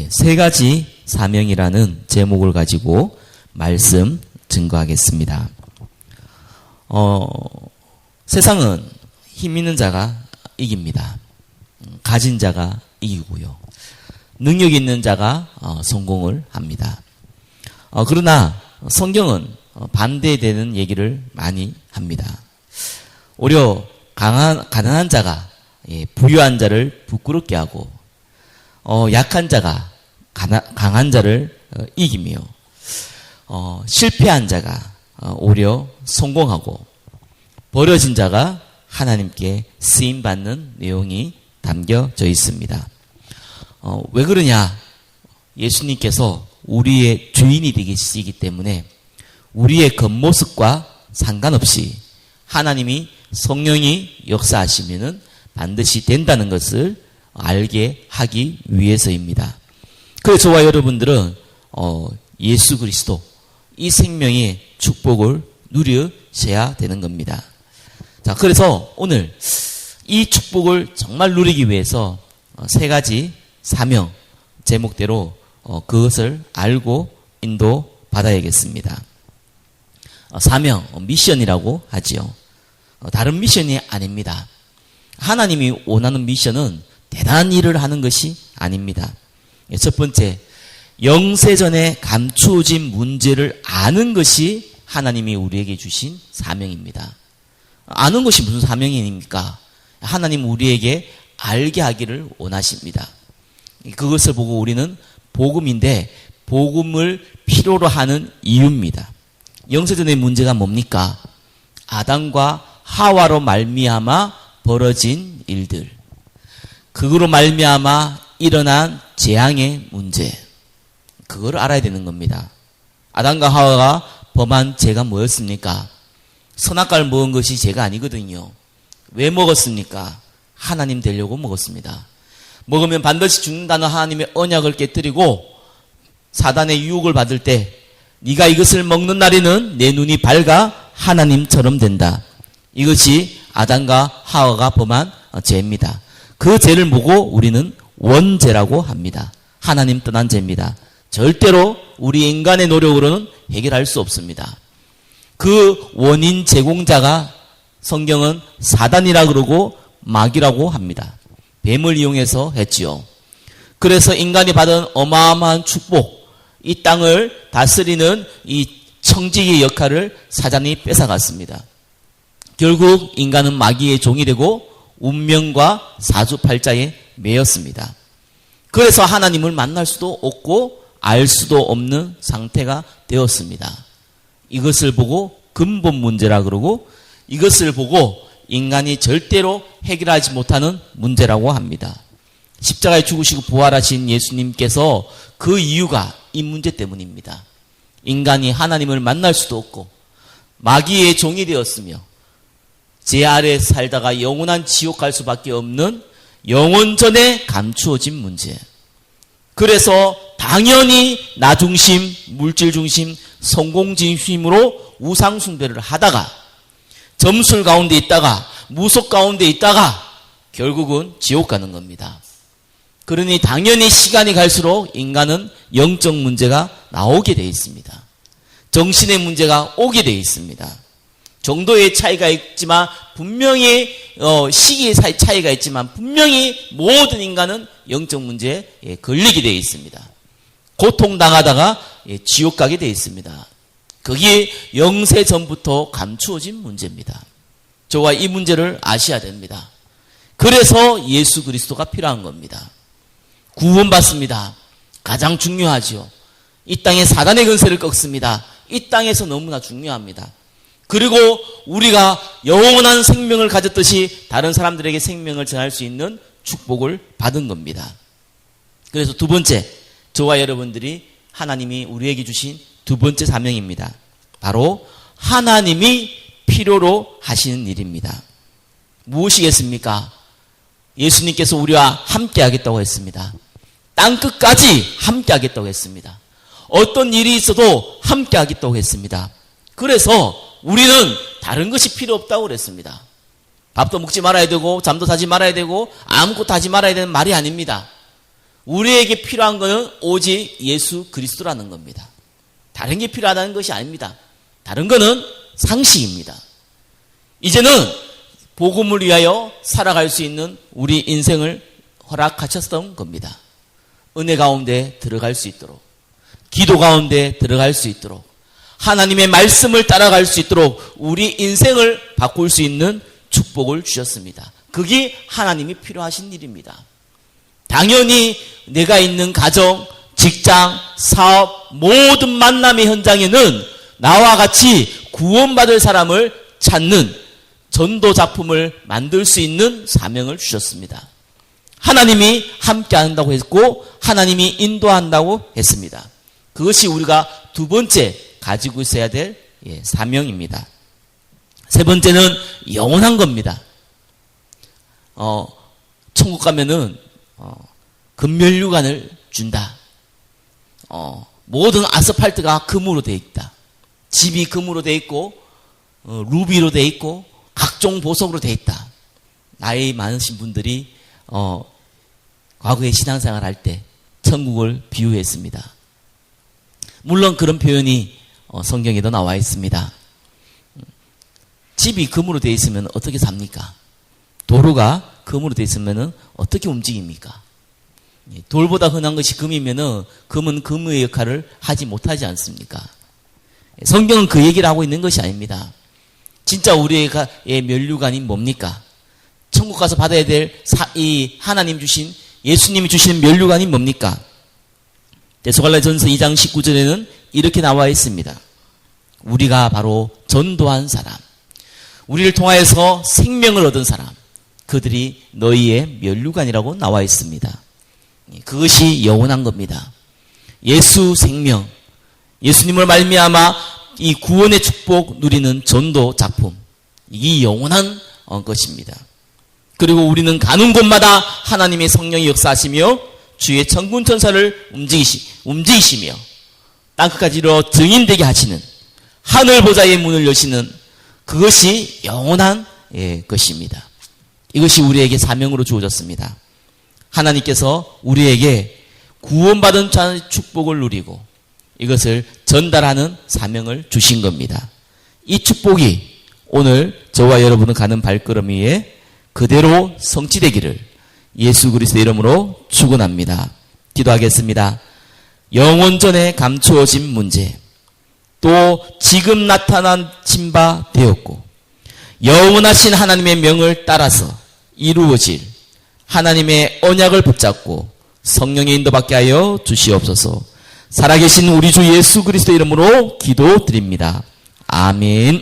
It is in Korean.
세 가지 사명이라는 제목을 가지고 말씀 증거하겠습니다. 세상은 힘 있는 자가 이깁니다. 가진 자가 이기고요. 능력 있는 자가 성공을 합니다. 그러나 성경은 반대되는 얘기를 많이 합니다. 오히려 가난한 자가 부유한 자를 부끄럽게 하고 약한 자가 강한 자를 이기며 실패한 자가 오히려 성공하고 버려진 자가 하나님께 쓰임받는 내용이 담겨져 있습니다. 왜 그러냐? 예수님께서 우리의 주인이 되시기 때문에 우리의 겉모습과 상관없이 하나님이 성령이 역사하시면은 반드시 된다는 것을 알게 하기 위해서입니다. 그래서 저와 여러분들은 예수 그리스도 이 생명의 축복을 누려셔야 되는 겁니다. 자, 그래서 오늘 이 축복을 정말 누리기 위해서 세 가지 사명 제목대로 그것을 알고 인도받아야겠습니다. 사명, 미션이라고 하지요. 다른 미션이 아닙니다. 하나님이 원하는 미션은 대단한 일을 하는 것이 아닙니다. 첫 번째, 영세전에 감추어진 문제를 아는 것이 하나님이 우리에게 주신 사명입니다. 아는 것이 무슨 사명입니까? 하나님 우리에게 알게 하기를 원하십니다. 그것을 보고 우리는 복음인데 복음을 필요로 하는 이유입니다. 영세전의 문제가 뭡니까? 아담과 하와로 말미암아 벌어진 일들, 그거로 말미암아 일어난 재앙의 문제, 그걸 알아야 되는 겁니다. 아담과 하와가 범한 죄가 뭐였습니까? 선악과를 먹은 것이 죄가 아니거든요. 왜 먹었습니까? 하나님 되려고 먹었습니다. 먹으면 반드시 죽는다는 하나님의 언약을 깨뜨리고 사단의 유혹을 받을 때 네가 이것을 먹는 날에는 내 눈이 밝아 하나님처럼 된다. 이것이 아담과 하와가 범한 죄입니다. 그 죄를 보고 우리는 원죄라고 합니다. 하나님 떠난 죄입니다. 절대로 우리 인간의 노력으로는 해결할 수 없습니다. 그 원인 제공자가 성경은 사단이라 그러고 마귀라고 합니다. 뱀을 이용해서 했지요. 그래서 인간이 받은 어마어마한 축복, 이 땅을 다스리는 이 청지기의 역할을 사단이 뺏어갔습니다. 결국 인간은 마귀의 종이 되고 운명과 사주팔자에 매였습니다. 그래서 하나님을 만날 수도 없고 알 수도 없는 상태가 되었습니다. 이것을 보고 근본 문제라 그러고 이것을 보고 인간이 절대로 해결하지 못하는 문제라고 합니다. 십자가에 죽으시고 부활하신 예수님께서 그 이유가 이 문제 때문입니다. 인간이 하나님을 만날 수도 없고 마귀의 종이 되었으며 제 아래 살다가 영원한 지옥 갈 수밖에 없는 영원전에 감추어진 문제. 그래서 당연히 나 중심, 물질 중심, 성공 중심으로 우상 숭배를 하다가 점술 가운데 있다가 무속 가운데 있다가 결국은 지옥 가는 겁니다. 그러니 당연히 시간이 갈수록 인간은 영적 문제가 나오게 되어 있습니다. 정신의 문제가 오게 되어 있습니다. 정도의 차이가 있지만 분명히 시기의 차이가 있지만 분명히 모든 인간은 영적 문제에 걸리게 되어 있습니다. 고통당하다가 지옥 가게 되어 있습니다. 그게 영세 전부터 감추어진 문제입니다. 저와 이 문제를 아셔야 됩니다. 그래서 예수 그리스도가 필요한 겁니다. 구원받습니다. 가장 중요하죠. 이 땅에 사단의 근세를 꺾습니다. 이 땅에서 너무나 중요합니다. 그리고 우리가 영원한 생명을 가졌듯이 다른 사람들에게 생명을 전할 수 있는 축복을 받은 겁니다. 그래서 두 번째, 저와 여러분들이 하나님이 우리에게 주신 두 번째 사명입니다. 바로 하나님이 필요로 하시는 일입니다. 무엇이겠습니까? 예수님께서 우리와 함께 하겠다고 했습니다. 땅끝까지 함께 하겠다고 했습니다. 어떤 일이 있어도 함께 하겠다고 했습니다. 그래서 우리는 다른 것이 필요 없다고 그랬습니다. 밥도 먹지 말아야 되고 잠도 자지 말아야 되고 아무것도 하지 말아야 되는 말이 아닙니다. 우리에게 필요한 것은 오직 예수 그리스도라는 겁니다. 다른 게 필요하다는 것이 아닙니다. 다른 거는 상식입니다. 이제는 복음을 위하여 살아갈 수 있는 우리 인생을 허락하셨던 겁니다. 은혜 가운데 들어갈 수 있도록, 기도 가운데 들어갈 수 있도록, 하나님의 말씀을 따라갈 수 있도록 우리 인생을 바꿀 수 있는 축복을 주셨습니다. 그게 하나님이 필요하신 일입니다. 당연히 내가 있는 가정, 직장, 사업, 모든 만남의 현장에는 나와 같이 구원받을 사람을 찾는 전도 작품을 만들 수 있는 사명을 주셨습니다. 하나님이 함께 한다고 했고 하나님이 인도한다고 했습니다. 그것이 우리가 두 번째 가지고 있어야 될 사명입니다. 세 번째는 영원한 겁니다. 천국 가면은 금면류관을 준다. 모든 아스팔트가 금으로 되어 있다. 집이 금으로 되어 있고 루비로 되어 있고 각종 보석으로 되어 있다. 나이 많으신 분들이 과거에 신앙생활 할 때 천국을 비유했습니다. 물론 그런 표현이 성경에도 나와 있습니다. 집이 금으로 되어 있으면 어떻게 삽니까? 도로가 금으로 되어 있으면 어떻게 움직입니까? 돌보다 흔한 것이 금이면은 금은 금의 역할을 하지 못하지 않습니까? 성경은 그 얘기를 하고 있는 것이 아닙니다. 진짜 우리의 면류관이 뭡니까? 천국 가서 받아야 될 이 하나님 주신 예수님이 주시는 면류관이 뭡니까? 데살로니가전서 2장 19절에는 이렇게 나와 있습니다. 우리가 바로 전도한 사람, 우리를 통하여서 생명을 얻은 사람, 그들이 너희의 면류관이라고 나와 있습니다. 그것이 영원한 겁니다. 예수 생명, 예수님을 말미암아 이 구원의 축복 누리는 전도 작품, 이 영원한 것입니다. 그리고 우리는 가는 곳마다 하나님의 성령이 역사하시며 주의 천군 천사를 움직이시며 땅끝까지 이르러 증인되게 하시는 하늘 보좌의 문을 여시는 그것이 영원한 것입니다. 이것이 우리에게 사명으로 주어졌습니다. 하나님께서 우리에게 구원받은 자의 축복을 누리고 이것을 전달하는 사명을 주신 겁니다. 이 축복이 오늘 저와 여러분은 가는 발걸음 위에 그대로 성취되기를 예수 그리스도의 이름으로 축원합니다. 기도하겠습니다. 영원전에 감추어진 문제, 또 지금 나타나신 바 되었고 영원하신 하나님의 명을 따라서 이루어질 하나님의 언약을 붙잡고 성령의 인도받게 하여 주시옵소서. 살아계신 우리 주 예수 그리스도의 이름으로 기도드립니다. 아멘.